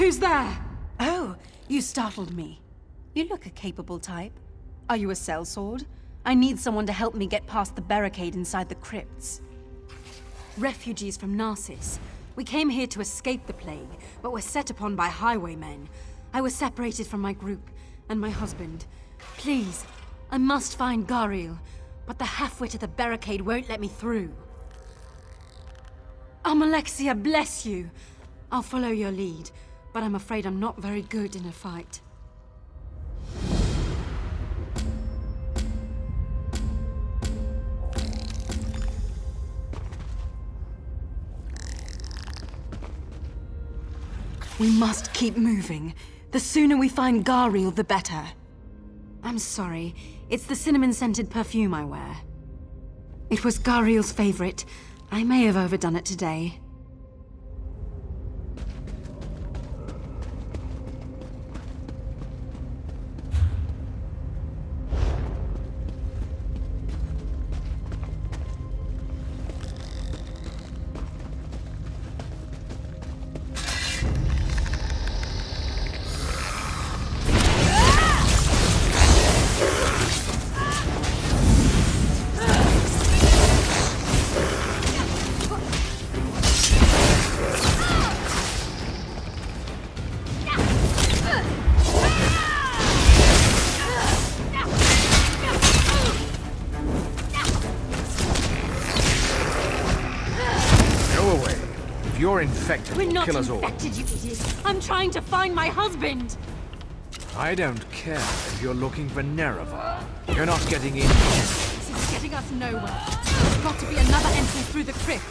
Who's there? Oh, you startled me. You look a capable type. Are you a sellsword? I need someone to help me get past the barricade inside the crypts. Refugees from Narcissus. We came here to escape the plague, but were set upon by highwaymen. I was separated from my group, and my husband. Please, I must find Gariel, but the halfwit at the barricade won't let me through. Alexia, bless you. I'll follow your lead, but I'm afraid I'm not very good in a fight. We must keep moving. The sooner we find Gariel, the better. I'm sorry. It's the cinnamon-scented perfume I wear. It was Gariel's favorite. I may have overdone it today. You're infected. We're not Kill us all. infected, you idiot. I'm trying to find my husband. I don't care if you're looking for Nerevar. You're not getting in. This is getting us nowhere. There's got to be another entry through the crypt.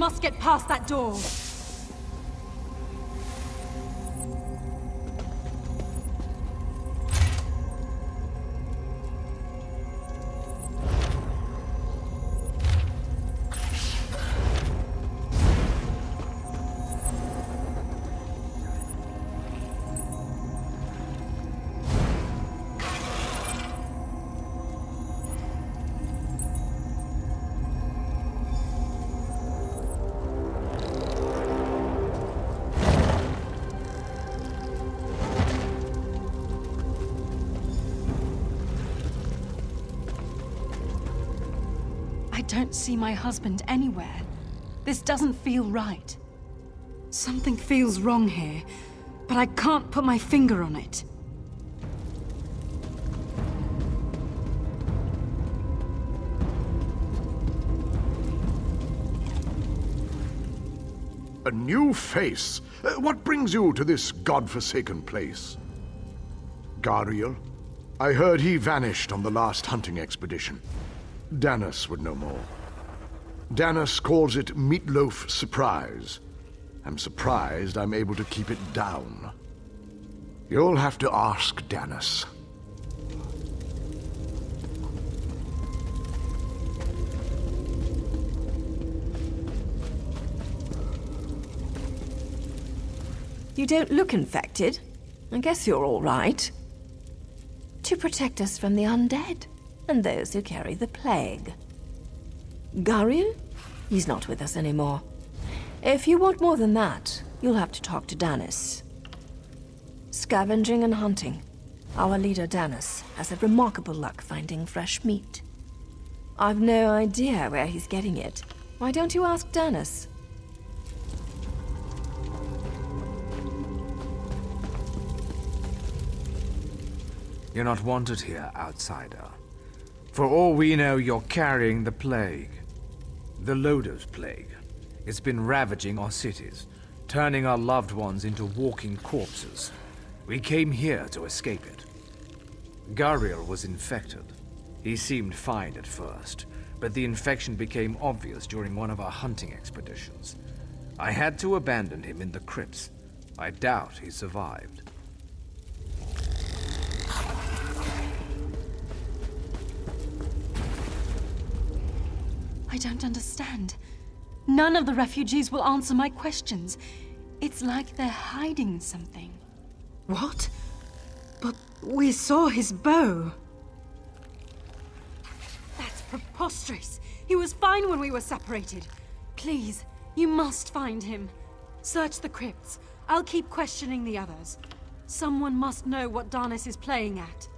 must get past that door. I don't see my husband anywhere. This doesn't feel right. Something feels wrong here, but I can't put my finger on it. A new face? What brings you to this godforsaken place? Gariel? I heard he vanished on the last hunting expedition. Danis would know more. Danis calls it Meatloaf Surprise. I'm surprised I'm able to keep it down. You'll have to ask Danis. You don't look infected. I guess you're all right. To protect us from the undead and those who carry the plague. Gariel? He's not with us anymore. If you want more than that, you'll have to talk to Danis. Scavenging and hunting. Our leader Danis has a remarkable luck finding fresh meat. I've no idea where he's getting it. Why don't you ask Danis? You're not wanted here, outsider. For all we know, you're carrying the plague. The Loder's plague. It's been ravaging our cities, turning our loved ones into walking corpses. We came here to escape it. Gariel was infected. He seemed fine at first, but the infection became obvious during one of our hunting expeditions. I had to abandon him in the crypts. I doubt he survived. I don't understand. None of the refugees will answer my questions. It's like they're hiding something. What? But we saw his bow. That's preposterous. He was fine when we were separated. Please, you must find him. Search the crypts. I'll keep questioning the others. Someone must know what Danis is playing at.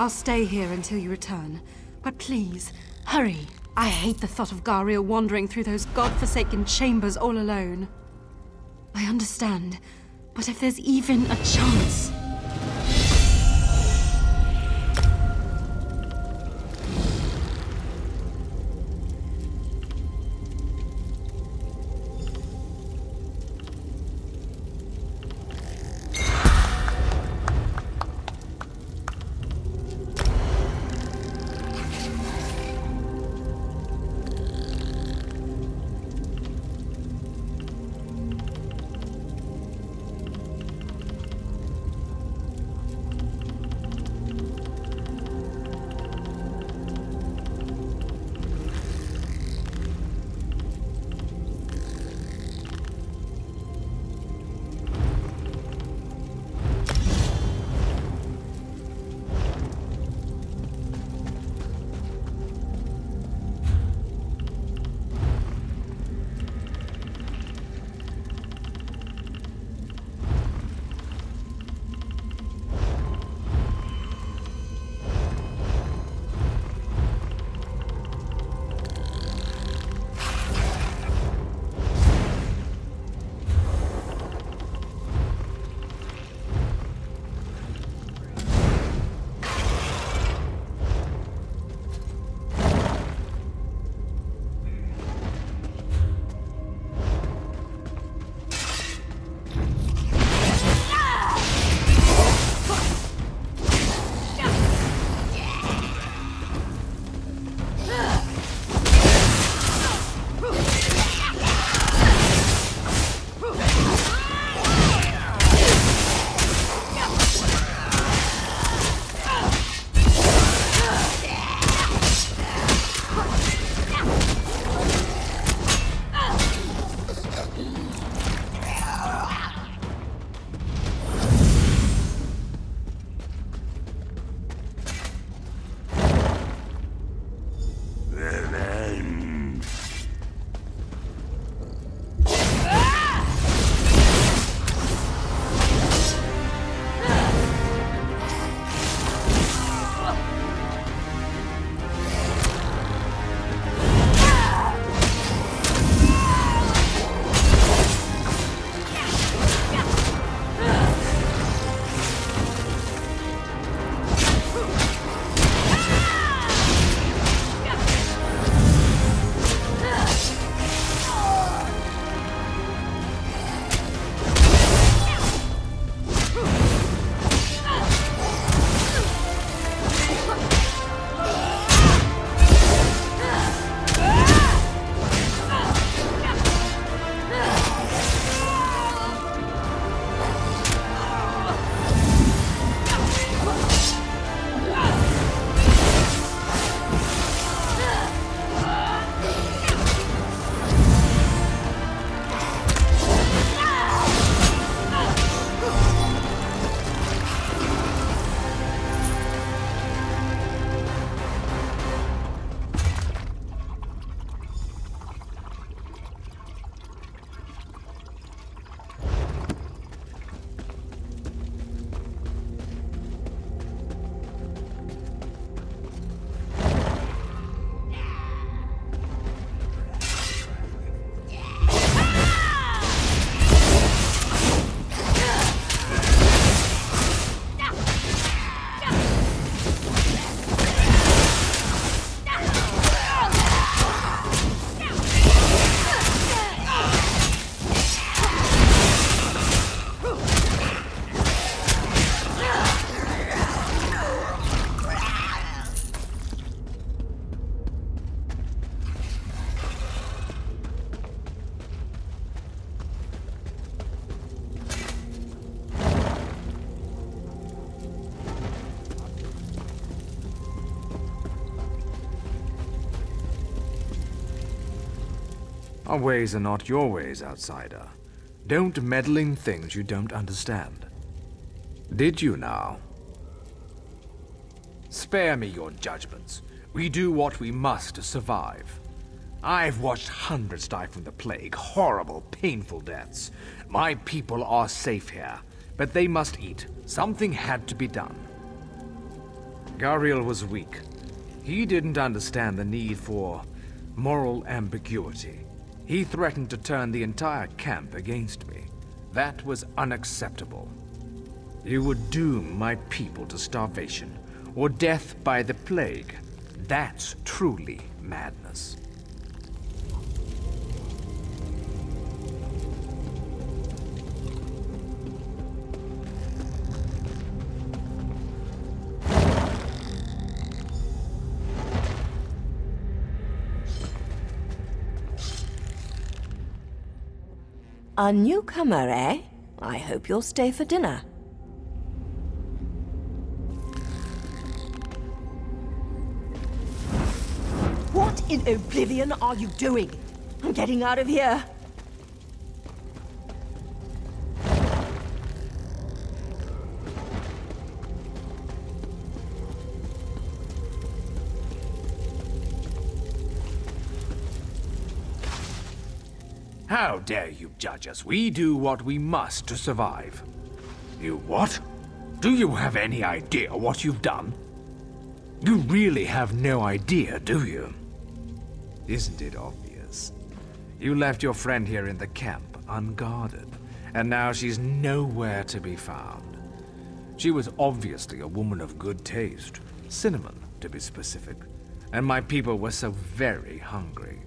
I'll stay here until you return. But please, hurry. I hate the thought of Gariel wandering through those godforsaken chambers all alone. I understand, but if there's even a chance... Our ways are not your ways, outsider. Don't meddle in things you don't understand. Did you now? Spare me your judgments. We do what we must to survive. I've watched hundreds die from the plague, horrible, painful deaths. My people are safe here, but they must eat. Something had to be done. Gariel was weak. He didn't understand the need for moral ambiguity. He threatened to turn the entire camp against me. That was unacceptable. You would doom my people to starvation or death by the plague. That's truly madness. A newcomer, eh? I hope you'll stay for dinner. What in oblivion are you doing? I'm getting out of here. How dare you judge us? We do what we must to survive. You what? Do you have any idea what you've done? You really have no idea, do you? Isn't it obvious? You left your friend here in the camp unguarded, and now she's nowhere to be found. She was obviously a woman of good taste, cinnamon to be specific, and my people were so very hungry.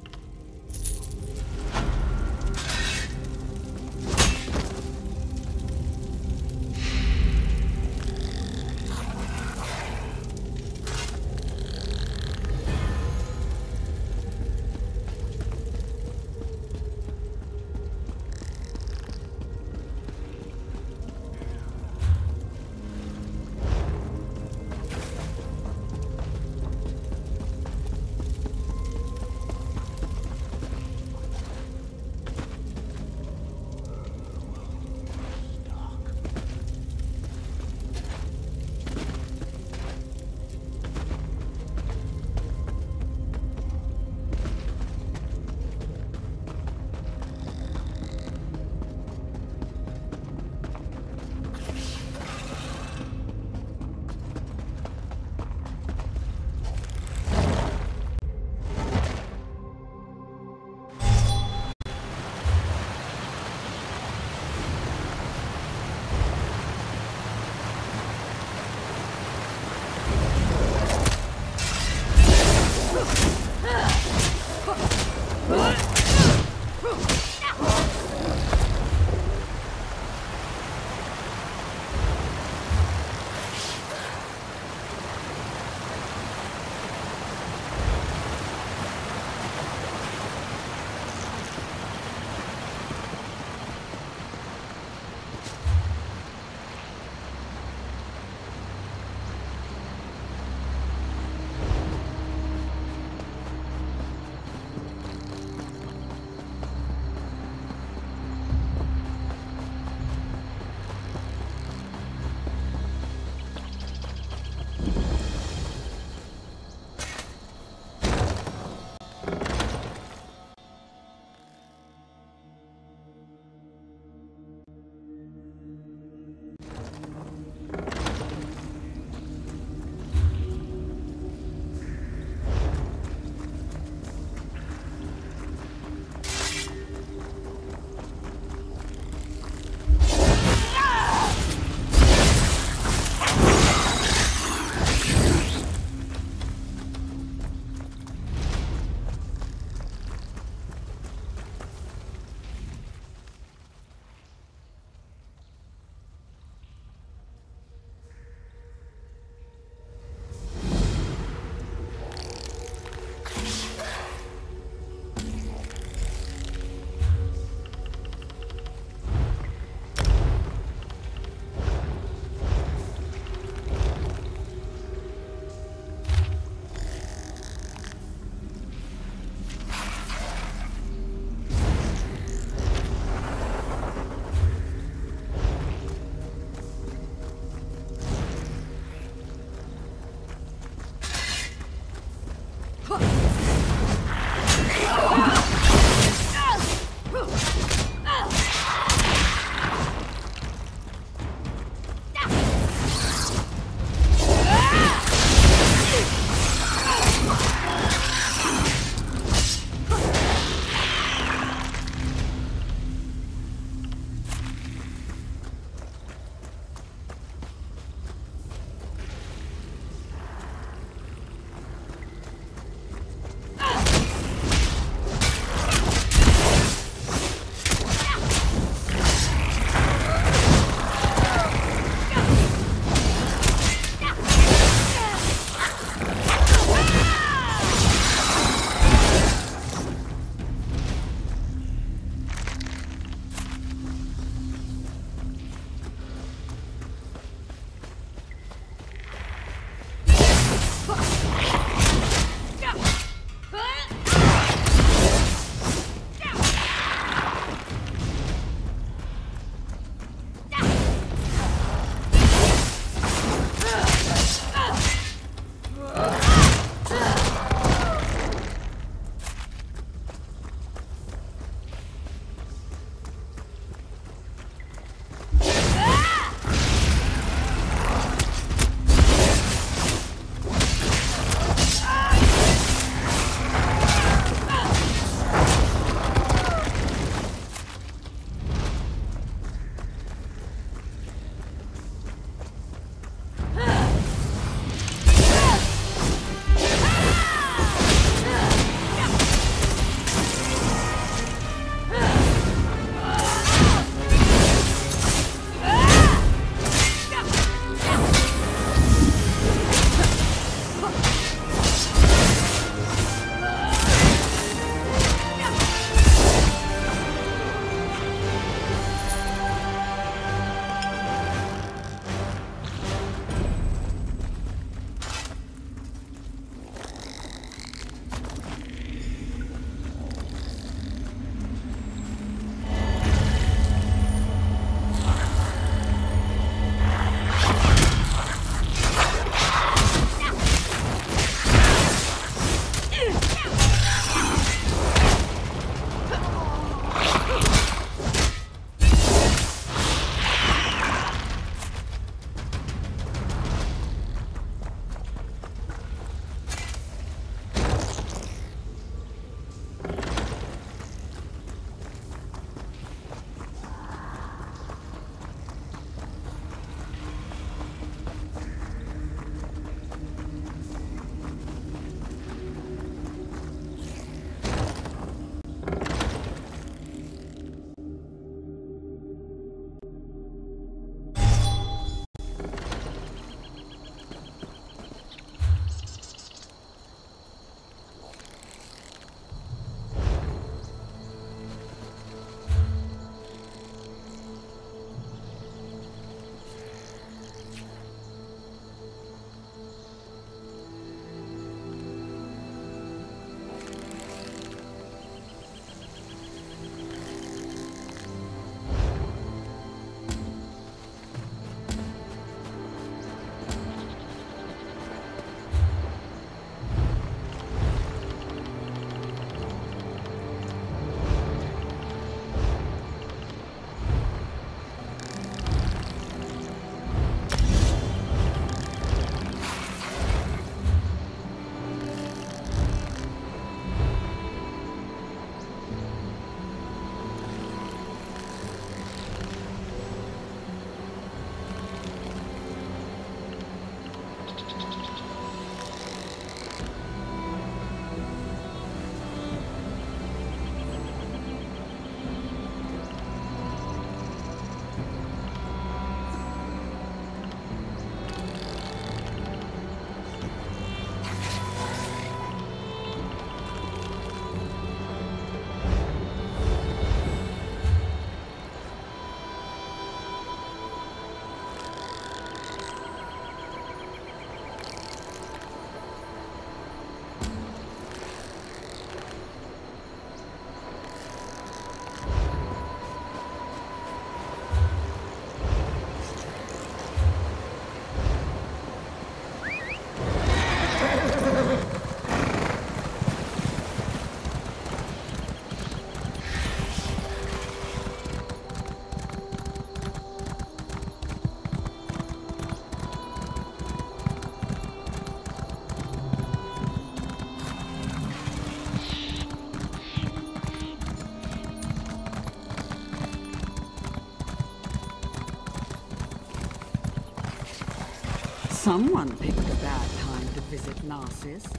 Someone picked a bad time to visit Narcissus.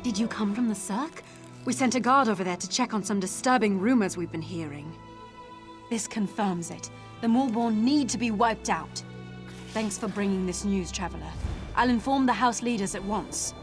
Did you come from the Cirque? We sent a guard over there to check on some disturbing rumors we've been hearing. This confirms it. The Moorborn need to be wiped out. Thanks for bringing this news, Traveler. I'll inform the House leaders at once.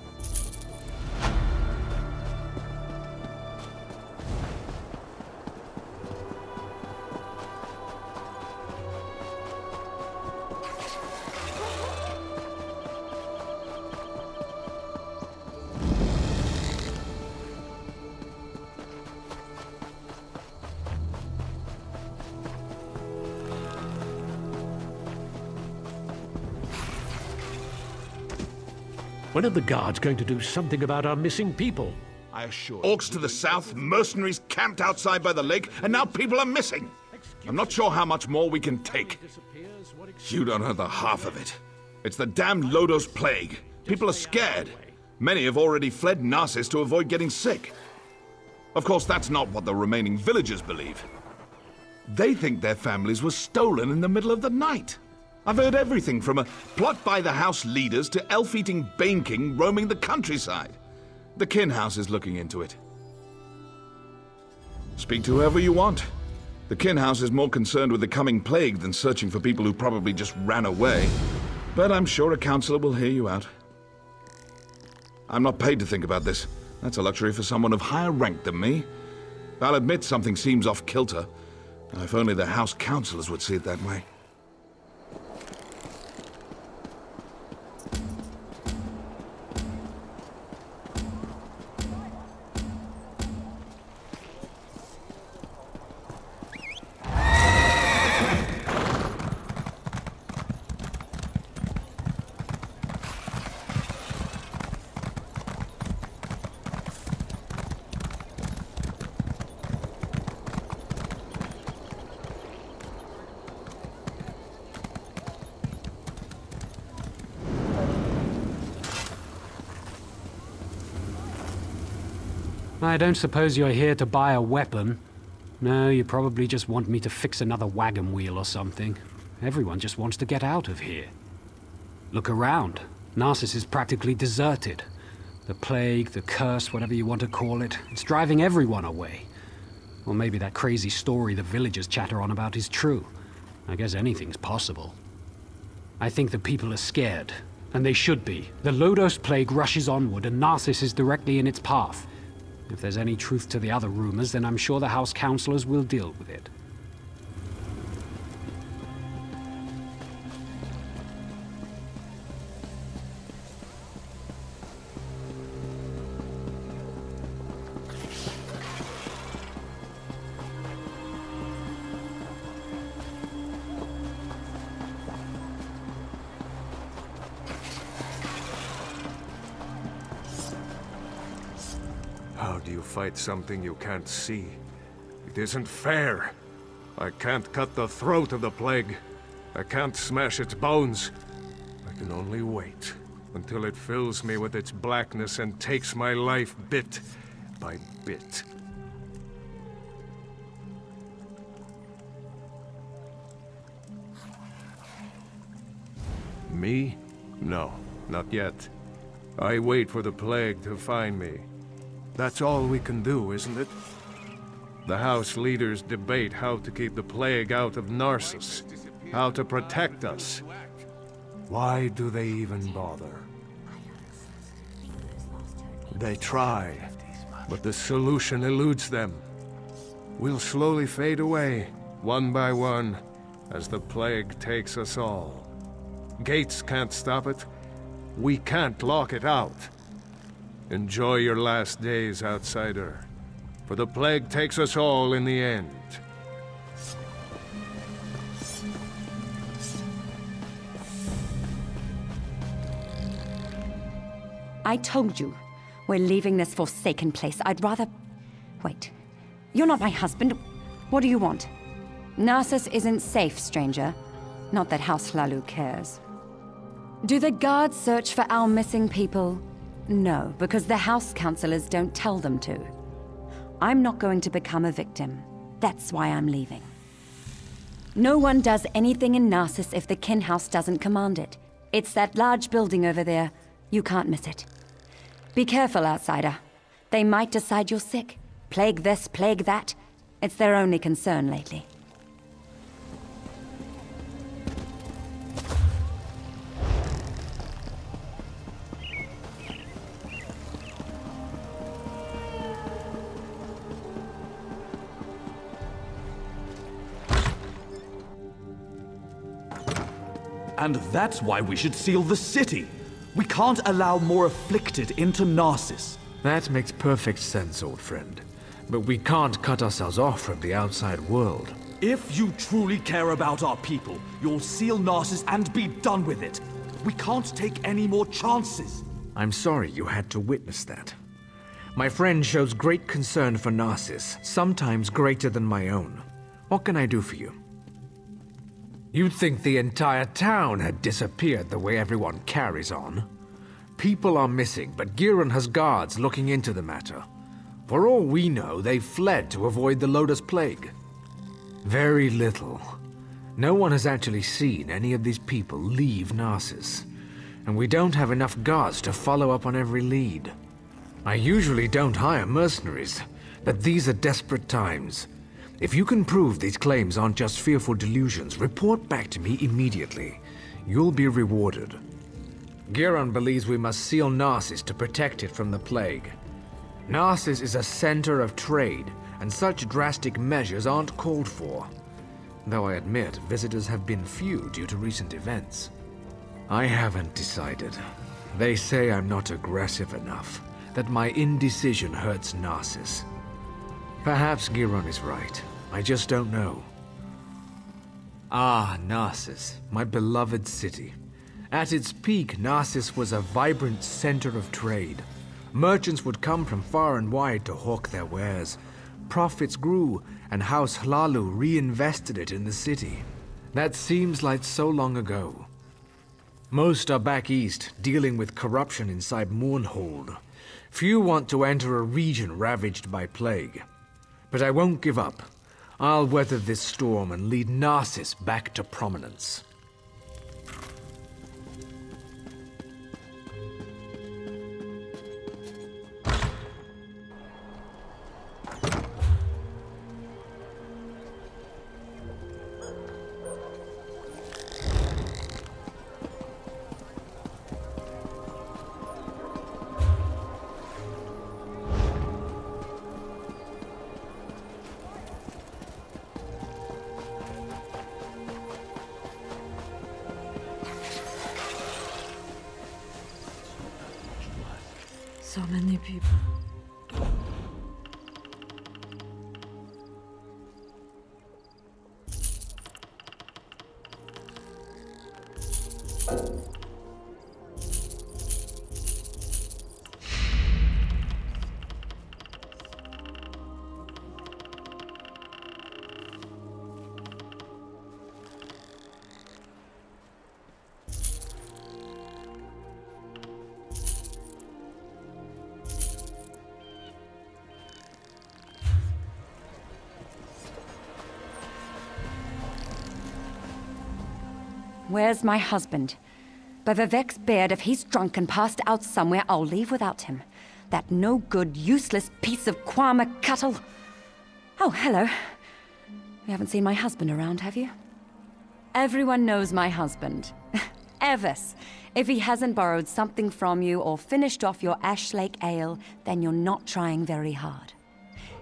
When are the guards going to do something about our missing people? I assure you. Orcs to the south, mercenaries camped outside by the lake, and now people are missing. I'm not sure how much more we can take. You don't know the half of it. It's the damn Lodos plague. People are scared. Many have already fled Narcissus to avoid getting sick. Of course, that's not what the remaining villagers believe. They think their families were stolen in the middle of the night. I've heard everything from a plot by the house leaders to elf-eating Bane King roaming the countryside. The Kin House is looking into it. Speak to whoever you want. The Kin House is more concerned with the coming plague than searching for people who probably just ran away. But I'm sure a counselor will hear you out. I'm not paid to think about this. That's a luxury for someone of higher rank than me. I'll admit something seems off-kilter. If only the house counselors would see it that way. I don't suppose you're here to buy a weapon. No, you probably just want me to fix another wagon wheel or something. Everyone just wants to get out of here. Look around. Narcissus is practically deserted. The plague, the curse, whatever you want to call it, it's driving everyone away. Or maybe that crazy story the villagers chatter on about is true. I guess anything's possible. I think the people are scared, and they should be. The Lodos plague rushes onward, and Narcissus is directly in its path. If there's any truth to the other rumors, then I'm sure the House Counselors will deal with it. How do you fight something you can't see? It isn't fair. I can't cut the throat of the plague. I can't smash its bones. I can only wait until it fills me with its blackness and takes my life bit by bit. Me? No, not yet. I wait for the plague to find me. That's all we can do, isn't it? The House leaders debate how to keep the plague out of Narcissus, how to protect us. Why do they even bother? They try, but the solution eludes them. We'll slowly fade away, one by one, as the plague takes us all. Gates can't stop it. We can't lock it out. Enjoy your last days, outsider, for the plague takes us all in the end. I told you, we're leaving this forsaken place. I'd rather... Wait. You're not my husband. What do you want? Narcissus isn't safe, stranger. Not that House Hlalu cares. Do the guards search for our missing people? No, because the house counselors don't tell them to. I'm not going to become a victim. That's why I'm leaving. No one does anything in Narcissus if the kin house doesn't command it. It's that large building over there. You can't miss it. Be careful, outsider. They might decide you're sick. Plague this, plague that. It's their only concern lately. And that's why we should seal the city. We can't allow more afflicted into Narcissus. That makes perfect sense, old friend. But we can't cut ourselves off from the outside world. If you truly care about our people, you'll seal Narcissus and be done with it. We can't take any more chances. I'm sorry you had to witness that. My friend shows great concern for Narcissus, sometimes greater than my own. What can I do for you? You'd think the entire town had disappeared the way everyone carries on. People are missing, but Giron has guards looking into the matter. For all we know, they fled to avoid the Lotus Plague. Very little. No one has actually seen any of these people leave Narcissus, and we don't have enough guards to follow up on every lead. I usually don't hire mercenaries, but these are desperate times. If you can prove these claims aren't just fearful delusions, report back to me immediately. You'll be rewarded. Giron believes we must seal Narcissus to protect it from the plague. Narcissus is a center of trade, and such drastic measures aren't called for. Though I admit, visitors have been few due to recent events. I haven't decided. They say I'm not aggressive enough, that my indecision hurts Narcissus. Perhaps Giron is right. I just don't know. Ah, Narcissus, my beloved city. At its peak, Narcissus was a vibrant center of trade. Merchants would come from far and wide to hawk their wares. Profits grew, and House Hlalu reinvested it in the city. That seems like so long ago. Most are back east, dealing with corruption inside Mournhold. Few want to enter a region ravaged by plague. But I won't give up. I'll weather this storm and lead Narcissus back to prominence. So many people. Where's my husband? By Vivek's beard, if he's drunk and passed out somewhere, I'll leave without him. That no-good, useless piece of Kwama cuttle. Oh, hello. You haven't seen my husband around, have you? Everyone knows my husband. Evis. If he hasn't borrowed something from you or finished off your Ash Lake ale, then you're not trying very hard.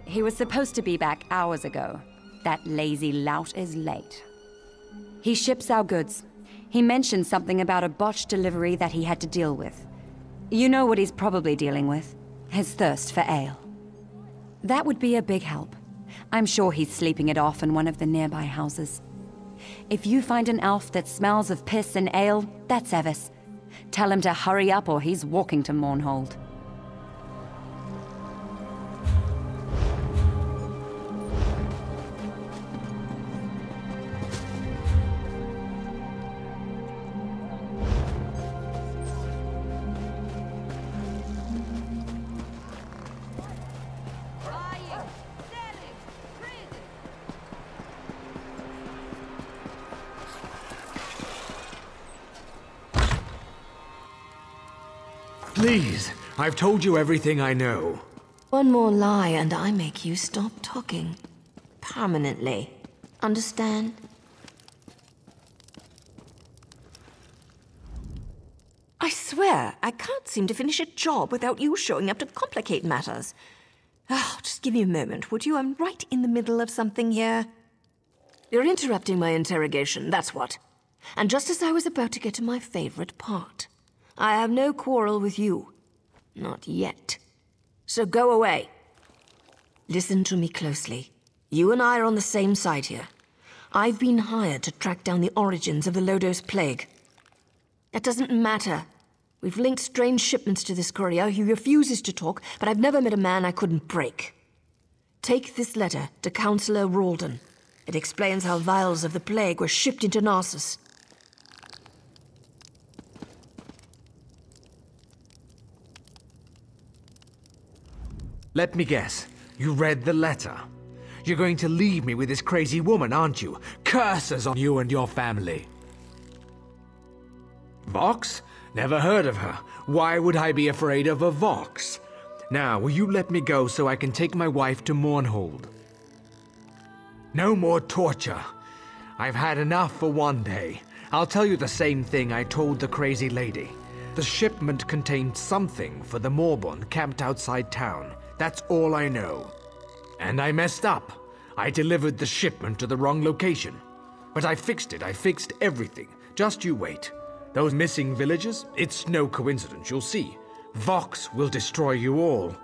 He was supposed to be back hours ago. That lazy lout is late. He ships our goods. He mentioned something about a botched delivery that he had to deal with. You know what he's probably dealing with. His thirst for ale. That would be a big help. I'm sure he's sleeping it off in one of the nearby houses. If you find an elf that smells of piss and ale, that's Evis. Tell him to hurry up or he's walking to Mournhold. Please, I've told you everything I know. One more lie and I make you stop talking. Permanently. Understand? I swear, I can't seem to finish a job without you showing up to complicate matters. Oh, just give me a moment, would you? I'm right in the middle of something here. You're interrupting my interrogation, that's what. And just as I was about to get to my favorite part. I have no quarrel with you. Not yet. So go away. Listen to me closely. You and I are on the same side here. I've been hired to track down the origins of the Lodos Plague. That doesn't matter. We've linked strange shipments to this courier. He refuses to talk, but I've never met a man I couldn't break. Take this letter to Councillor Ralden. It explains how vials of the plague were shipped into Narcissus. Let me guess. You read the letter. You're going to leave me with this crazy woman, aren't you? Curses on you and your family. Vox? Never heard of her. Why would I be afraid of a Vox? Now, will you let me go so I can take my wife to Mournhold? No more torture. I've had enough for one day. I'll tell you the same thing I told the crazy lady. The shipment contained something for the Morbon camped outside town. That's all I know. And I messed up. I delivered the shipment to the wrong location. But I fixed it. I fixed everything. Just you wait. Those missing villagers, it's no coincidence, you'll see. Vox will destroy you all.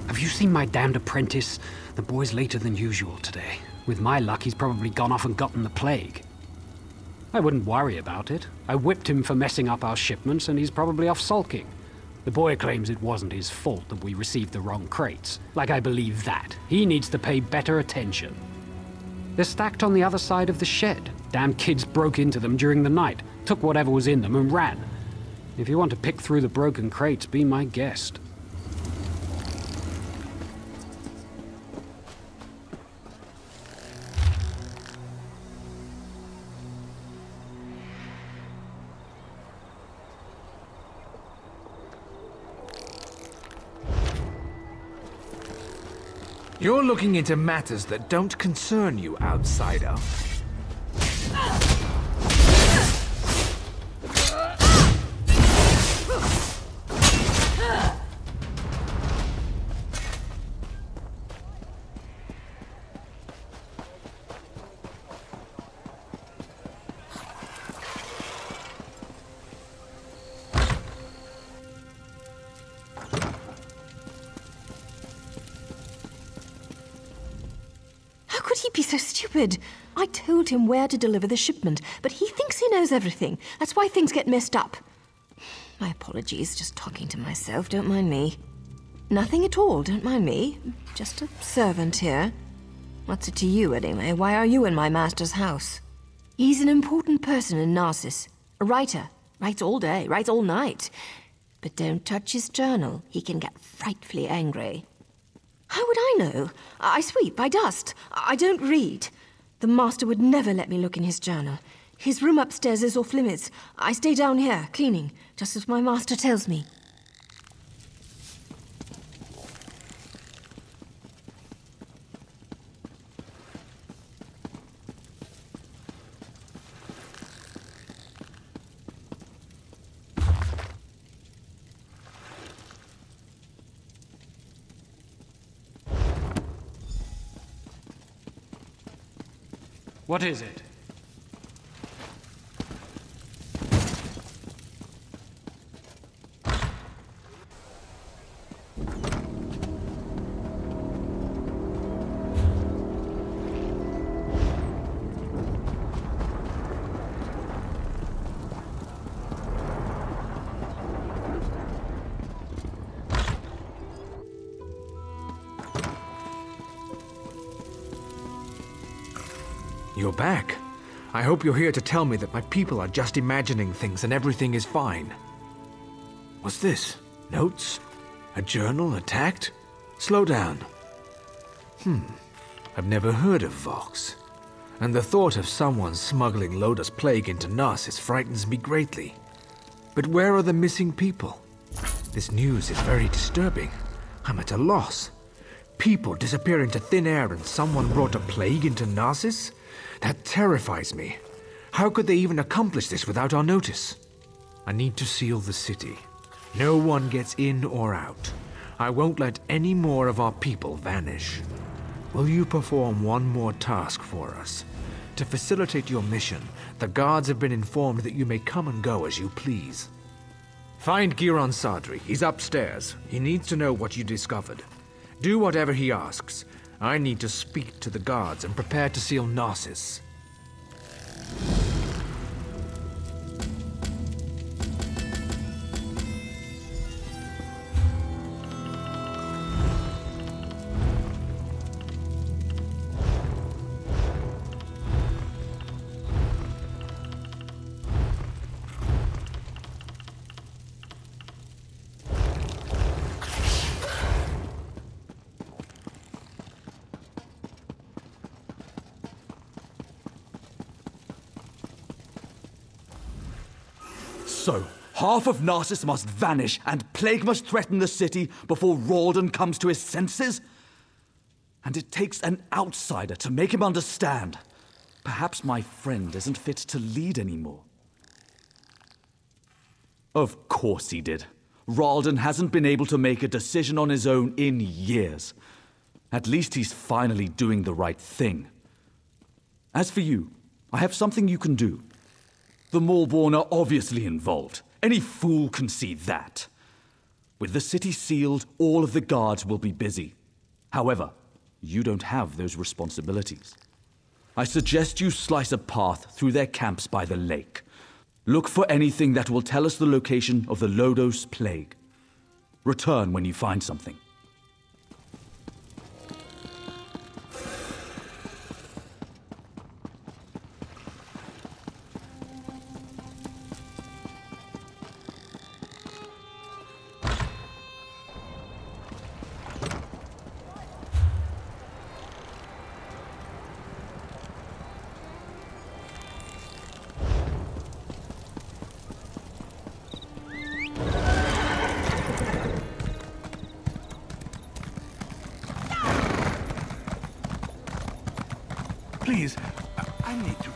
Have you seen my damned apprentice? The boy's later than usual today. With my luck, he's probably gone off and gotten the plague. I wouldn't worry about it. I whipped him for messing up our shipments, and he's probably off sulking. The boy claims it wasn't his fault that we received the wrong crates. Like I believe that. He needs to pay better attention. They're stacked on the other side of the shed. Damn kids broke into them during the night, took whatever was in them and ran. If you want to pick through the broken crates, be my guest. You're looking into matters that don't concern you, outsider. Be so stupid. I told him where to deliver the shipment, but he thinks he knows everything. That's why things get messed up. My apologies, just talking to myself, don't mind me. Nothing at all, don't mind me. Just a servant here. What's it to you, anyway? Why are you in my master's house? He's an important person in Narcissus. A writer. Writes all day, writes all night. But don't touch his journal. He can get frightfully angry. How would I know? I sweep, I dust, I don't read. The master would never let me look in his journal. His room upstairs is off limits. I stay down here, cleaning, just as my master tells me. What is it? You're back. I hope you're here to tell me that my people are just imagining things and everything is fine. What's this? Notes? A journal attacked? Slow down. I've never heard of Vox. And the thought of someone smuggling Loda's plague into Narsis frightens me greatly. But where are the missing people? This news is very disturbing. I'm at a loss. People disappear into thin air and someone brought a plague into Narsis? That terrifies me. How could they even accomplish this without our notice? I need to seal the city. No one gets in or out. I won't let any more of our people vanish. Will you perform one more task for us? To facilitate your mission, the guards have been informed that you may come and go as you please. Find Giron Sadri. He's upstairs. He needs to know what you discovered. Do whatever he asks. I need to speak to the guards and prepare to seal Narsis. So, half of Narsis must vanish and plague must threaten the city before Ralden comes to his senses? And it takes an outsider to make him understand. Perhaps my friend isn't fit to lead anymore. Of course he did. Ralden hasn't been able to make a decision on his own in years. At least he's finally doing the right thing. As for you, I have something you can do. The Maulborn are obviously involved. Any fool can see that. With the city sealed, all of the guards will be busy. However, you don't have those responsibilities. I suggest you slice a path through their camps by the lake. Look for anything that will tell us the location of the Lodos plague. Return when you find something. Please, I need to...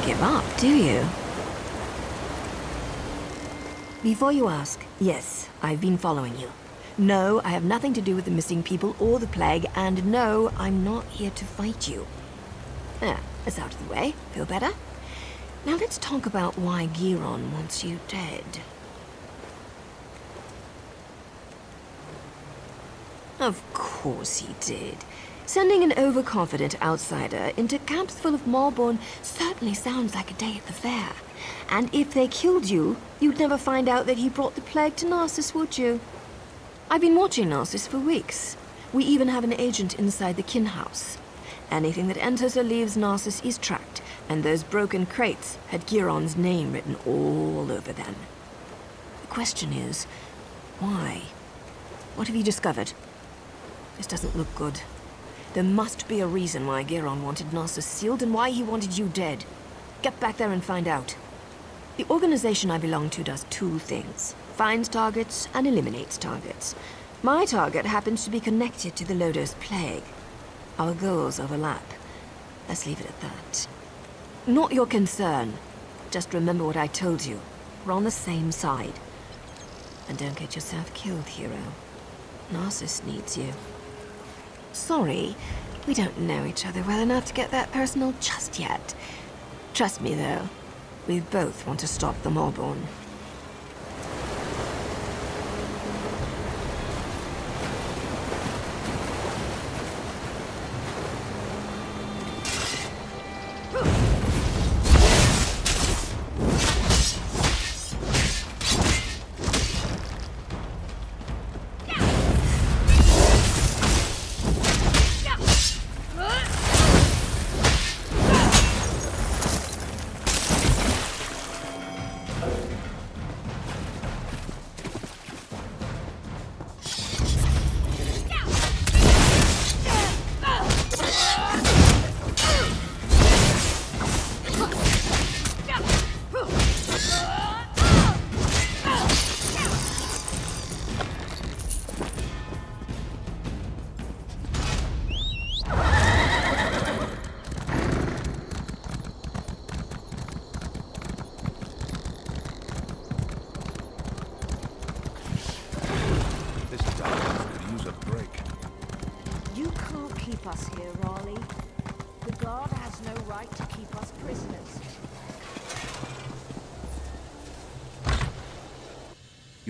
Give up, do you? Before you ask, yes, I've been following you. No, I have nothing to do with the missing people or the plague, and no, I'm not here to fight you. There, it's out of the way. Feel better? Now let's talk about why Giron wants you dead. Of course he did. Sending an overconfident outsider into camps full of Maulborn certainly sounds like a day at the fair. And if they killed you, you'd never find out that he brought the plague to Narcissus, would you? I've been watching Narcissus for weeks. We even have an agent inside the kin house. Anything that enters or leaves Narcissus is tracked, and those broken crates had Giron's name written all over them. The question is, why? What have you discovered? This doesn't look good. There must be a reason why Giron wanted Narcissus sealed and why he wanted you dead. Get back there and find out. The organization I belong to does two things. Finds targets and eliminates targets. My target happens to be connected to the Lodo's plague. Our goals overlap. Let's leave it at that. Not your concern. Just remember what I told you. We're on the same side. And don't get yourself killed, hero. Narcissus needs you. Sorry, we don't know each other well enough to get that personal just yet. Trust me, though. We both want to stop the Maulborn.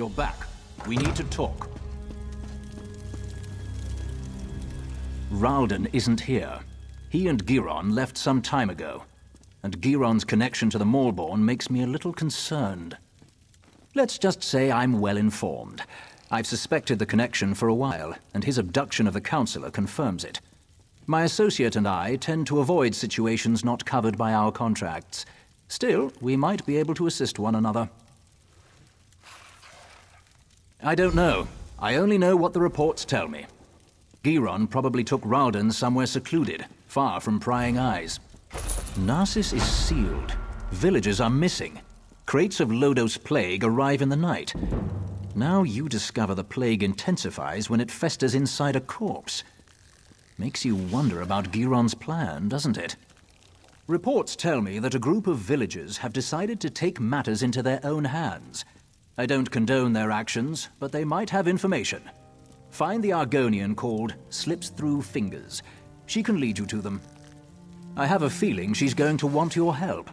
You're back. We need to talk. Ralden isn't here. He and Giron left some time ago. And Giron's connection to the Maulborn makes me a little concerned. Let's just say I'm well informed. I've suspected the connection for a while, and his abduction of the Councillor confirms it. My associate and I tend to avoid situations not covered by our contracts. Still, we might be able to assist one another. I don't know. I only know what the reports tell me. Giron probably took Ralden somewhere secluded, far from prying eyes. Narcissus is sealed. Villagers are missing. Crates of Lodo's plague arrive in the night. Now you discover the plague intensifies when it festers inside a corpse. Makes you wonder about Giron's plan, doesn't it? Reports tell me that a group of villagers have decided to take matters into their own hands. I don't condone their actions, but they might have information. Find the Argonian called Slips Through Fingers. She can lead you to them. I have a feeling she's going to want your help.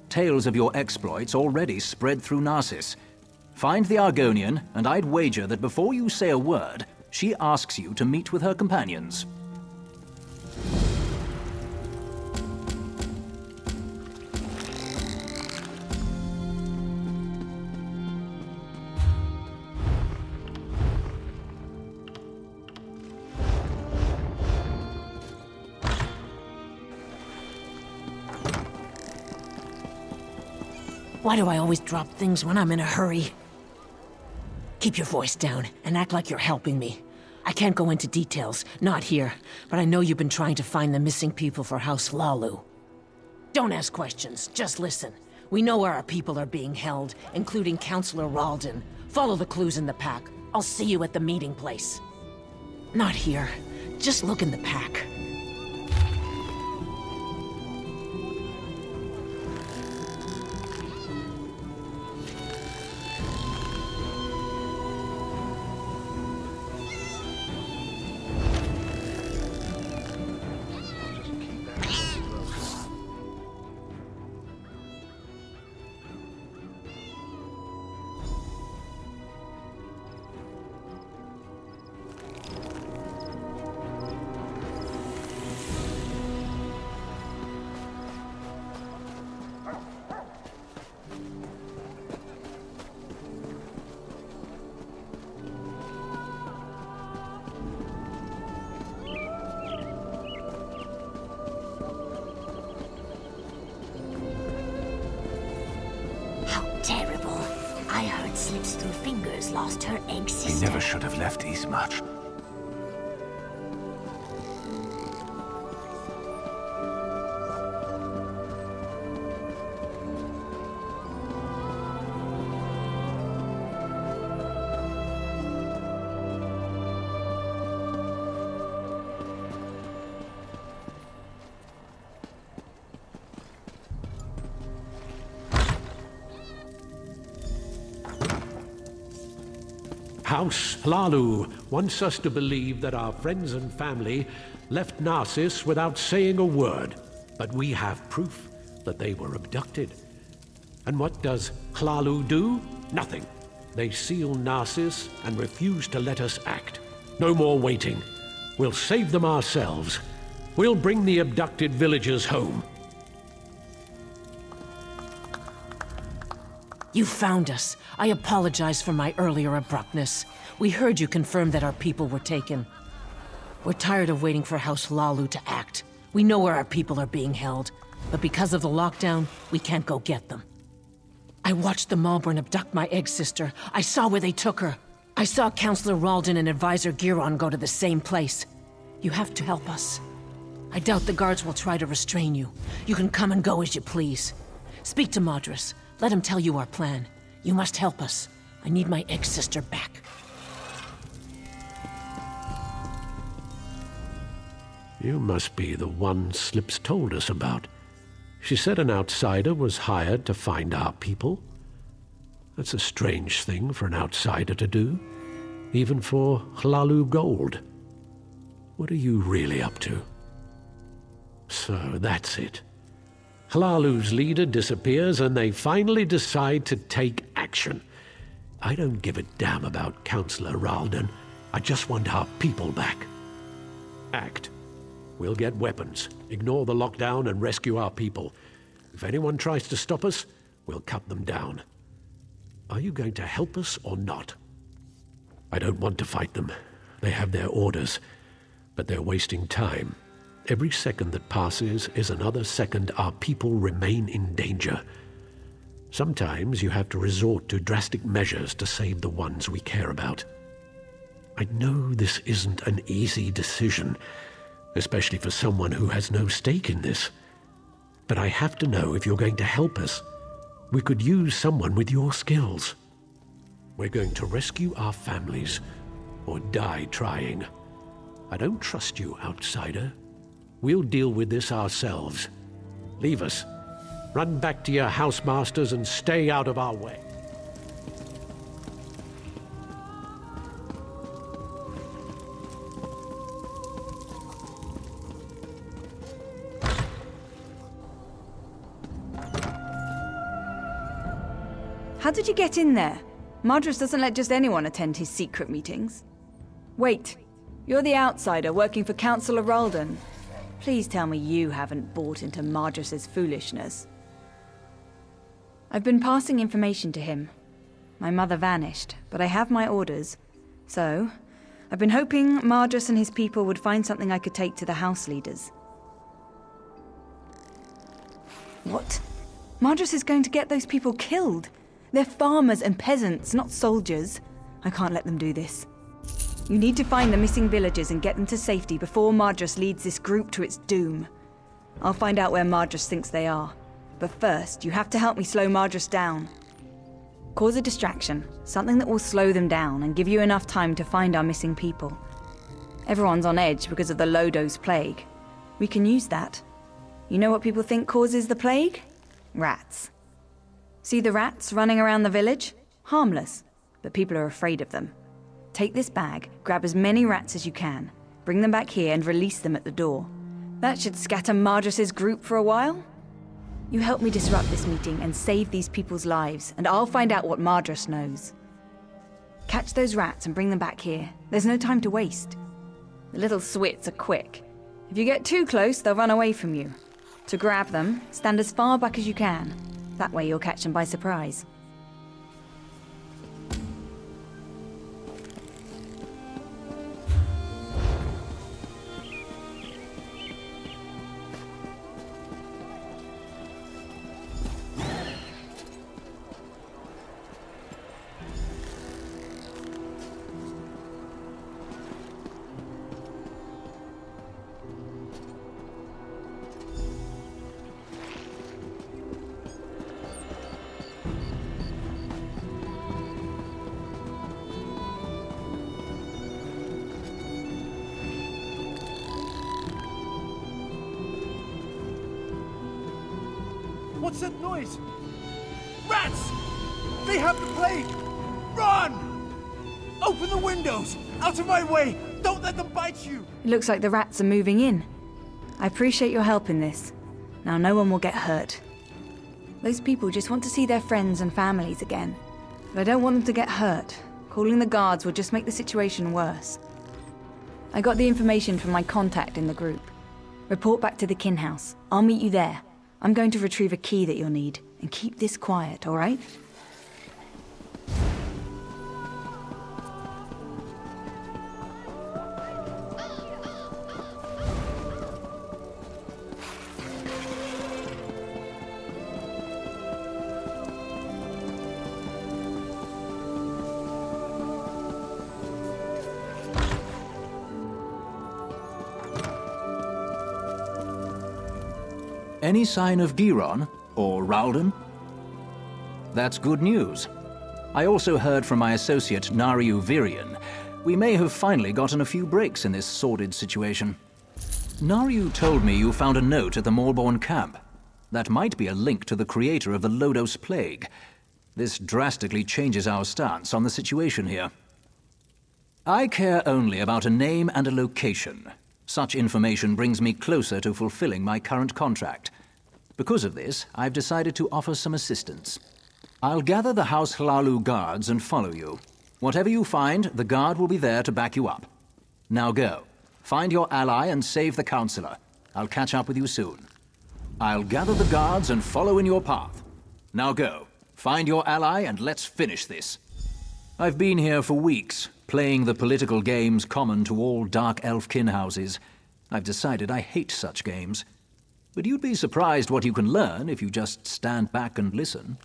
Tales of your exploits already spread through Narcissus. Find the Argonian, and I'd wager that before you say a word, she asks you to meet with her companions. Why do I always drop things when I'm in a hurry? Keep your voice down and act like you're helping me. I can't go into details, not here, but I know you've been trying to find the missing people for House Lalu. Don't ask questions, just listen. We know where our people are being held, including Councillor Ralden. Follow the clues in the pack. I'll see you at the meeting place. Not here. Just look in the pack. Terrible. I heard slips through fingers lost her egg sister. He never should have left East much. House Lalu wants us to believe that our friends and family left Narcissus without saying a word, but we have proof that they were abducted. And what does Hlalu do? Nothing. They seal Narcissus and refuse to let us act. No more waiting. We'll save them ourselves. We'll bring the abducted villagers home. You found us. I apologize for my earlier abruptness. We heard you confirm that our people were taken. We're tired of waiting for House Lalu to act. We know where our people are being held, but because of the lockdown, we can't go get them. I watched the Malborn abduct my egg sister. I saw where they took her. I saw Councillor Ralden and Advisor Giron go to the same place. You have to help us. I doubt the guards will try to restrain you. You can come and go as you please. Speak to Madras. Let him tell you our plan. You must help us. I need my egg sister back. You must be the one Slips told us about. She said an outsider was hired to find our people. That's a strange thing for an outsider to do, even for Hlalu Gold. What are you really up to? So that's it. Hlalu's leader disappears and they finally decide to take action. I don't give a damn about Councillor Ralden. I just want our people back. Act. We'll get weapons, ignore the lockdown and rescue our people. If anyone tries to stop us, we'll cut them down. Are you going to help us or not? I don't want to fight them. They have their orders, but they're wasting time. Every second that passes is another second our people remain in danger. Sometimes you have to resort to drastic measures to save the ones we care about. I know this isn't an easy decision, especially for someone who has no stake in this. But I have to know if you're going to help us. We could use someone with your skills. We're going to rescue our families, or die trying. I don't trust you, outsider. We'll deal with this ourselves. Leave us. Run back to your housemasters and stay out of our way. How did you get in there? Madras doesn't let just anyone attend his secret meetings. Wait, you're the outsider working for Councillor Ralden. Please tell me you haven't bought into Madras's foolishness. I've been passing information to him. My mother vanished, but I have my orders. So, I've been hoping Madras and his people would find something I could take to the house leaders. What? Madras is going to get those people killed. They're farmers and peasants, not soldiers. I can't let them do this. You need to find the missing villagers and get them to safety before Madras leads this group to its doom. I'll find out where Madras thinks they are. But first, you have to help me slow Madras down. Cause a distraction, something that will slow them down and give you enough time to find our missing people. Everyone's on edge because of the Lodos plague. We can use that. You know what people think causes the plague? Rats. See the rats running around the village? Harmless, but people are afraid of them. Take this bag, grab as many rats as you can, bring them back here and release them at the door. That should scatter Madras' group for a while. You help me disrupt this meeting and save these people's lives, and I'll find out what Madras knows. Catch those rats and bring them back here. There's no time to waste. The little swits are quick. If you get too close, they'll run away from you. To grab them, stand as far back as you can. That way you'll catch them by surprise. What's that noise? Rats! They have the plague! Run! Open the windows! Out of my way! Don't let them bite you! It looks like the rats are moving in. I appreciate your help in this. Now no one will get hurt. Those people just want to see their friends and families again. But I don't want them to get hurt. Calling the guards will just make the situation worse. I got the information from my contact in the group. Report back to the kin house. I'll meet you there. I'm going to retrieve a key that you'll need, and keep this quiet, all right? Any sign of Giron or Ralden? That's good news. I also heard from my associate Nariu Virian. We may have finally gotten a few breaks in this sordid situation. Nariu told me you found a note at the Morborn camp. That might be a link to the creator of the Lodos plague. This drastically changes our stance on the situation here. I care only about a name and a location. Such information brings me closer to fulfilling my current contract. Because of this, I've decided to offer some assistance. I'll gather the House Hlalu guards and follow you. Whatever you find, the guard will be there to back you up. Now go. Find your ally and save the Councillor. I'll catch up with you soon. I'll gather the guards and follow in your path. Now go. Find your ally and let's finish this. I've been here for weeks, playing the political games common to all Dark Elf kin houses. I've decided I hate such games. But you'd be surprised what you can learn if you just stand back and listen.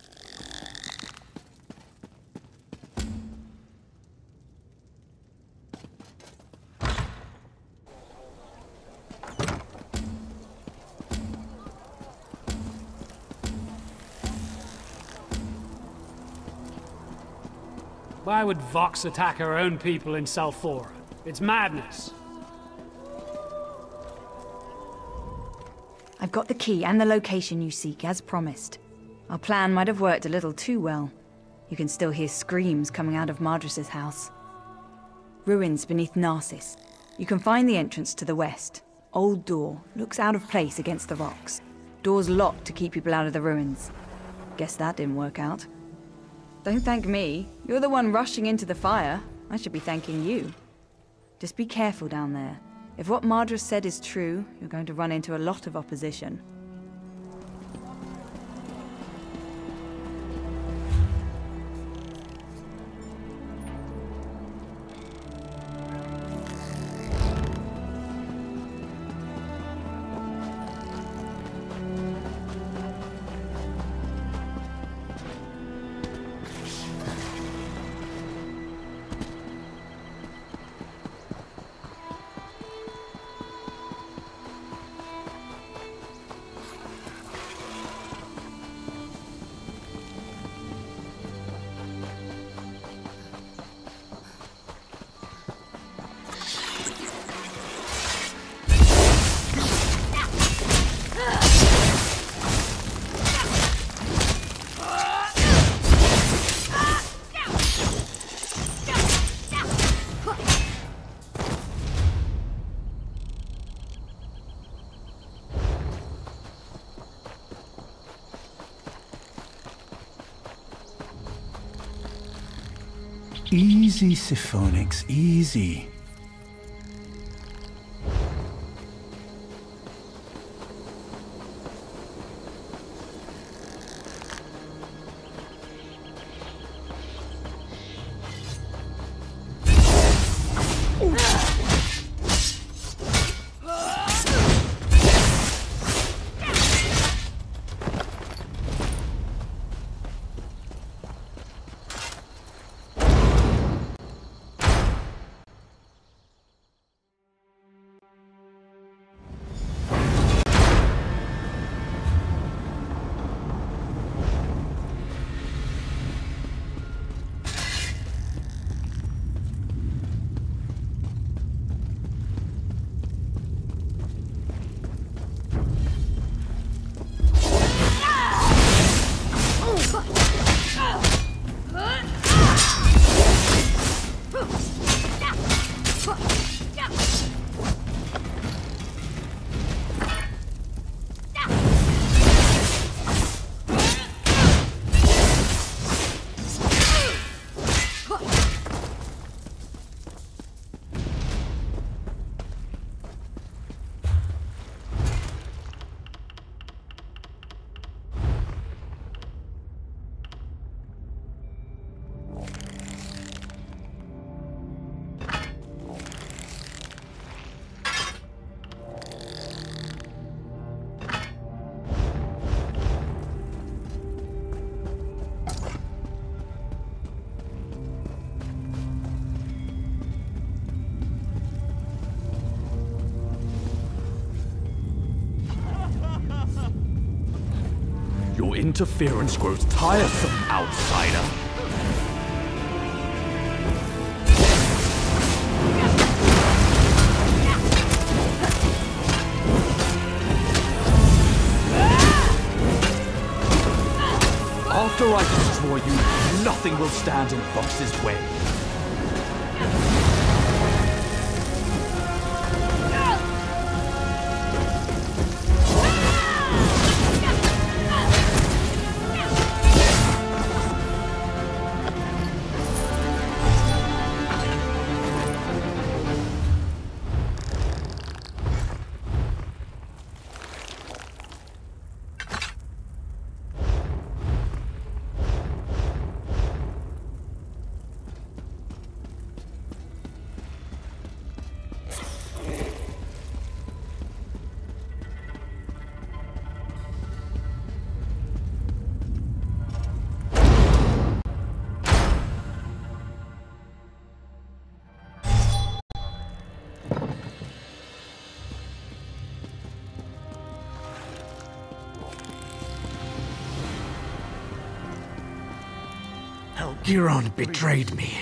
Why would Vox attack our own people in Salfora? It's madness. I've got the key and the location you seek, as promised. Our plan might have worked a little too well. You can still hear screams coming out of Madras' house. Ruins beneath Narcissus. You can find the entrance to the west. Old door. Looks out of place against the rocks. Door's locked to keep people out of the ruins. Guess that didn't work out. Don't thank me. You're the one rushing into the fire. I should be thanking you. Just be careful down there. If what Madras said is true, you're going to run into a lot of opposition. Easy, Siphonix, easy. Your interference grows tiresome, outsider. After I destroy you, nothing will stand in Fox's way. Giron betrayed me.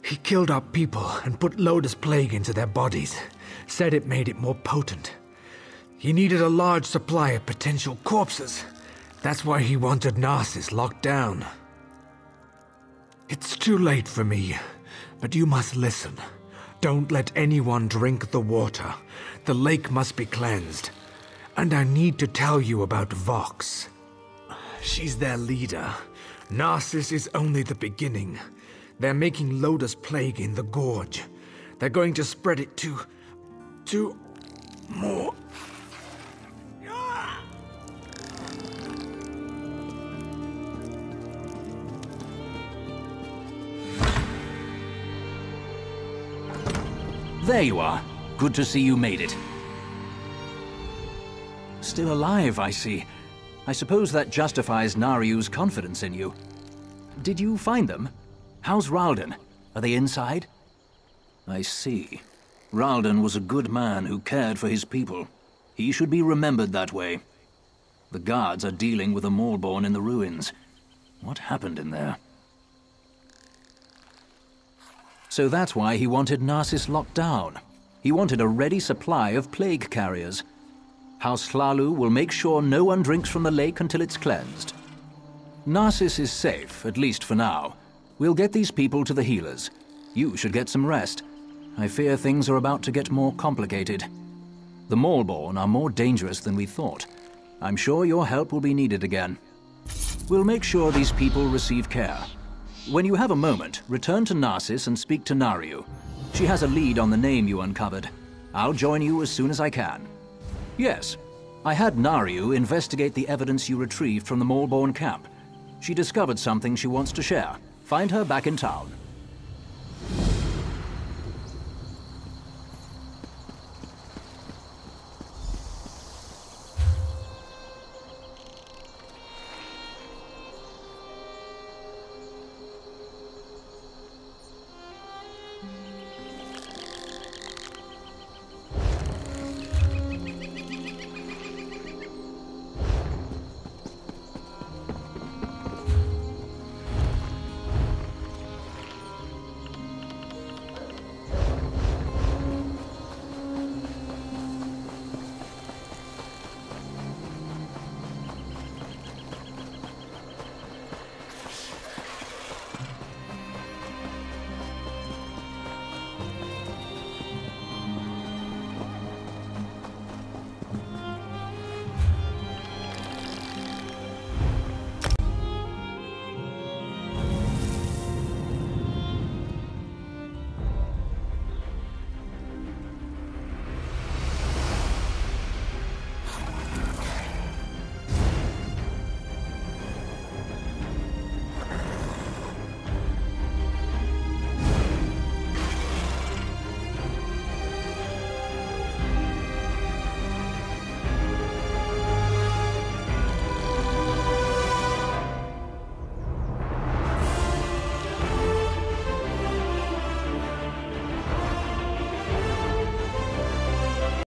He killed our people and put Lotus Plague into their bodies. Said it made it more potent. He needed a large supply of potential corpses. That's why he wanted Narcissus locked down. It's too late for me, but you must listen. Don't let anyone drink the water. The lake must be cleansed. And I need to tell you about Vox. She's their leader. Narcissus is only the beginning. They're making Lotus Plague in the Gorge. They're going to spread it to more. There you are. Good to see you made it. Still alive, I see. I suppose that justifies Nariu's confidence in you. Did you find them? How's Ralden? Are they inside? I see. Ralden was a good man who cared for his people. He should be remembered that way. The guards are dealing with a Maulborn in the ruins. What happened in there? So that's why he wanted Narcissus locked down. He wanted a ready supply of plague carriers. House Hlalu will make sure no one drinks from the lake until it's cleansed. Narcissus is safe, at least for now. We'll get these people to the healers. You should get some rest. I fear things are about to get more complicated. The Maulborn are more dangerous than we thought. I'm sure your help will be needed again. We'll make sure these people receive care. When you have a moment, return to Narcissus and speak to Nariu. She has a lead on the name you uncovered. I'll join you as soon as I can. Yes, I had Nariu investigate the evidence you retrieved from the Maulborn camp. She discovered something she wants to share. Find her back in town.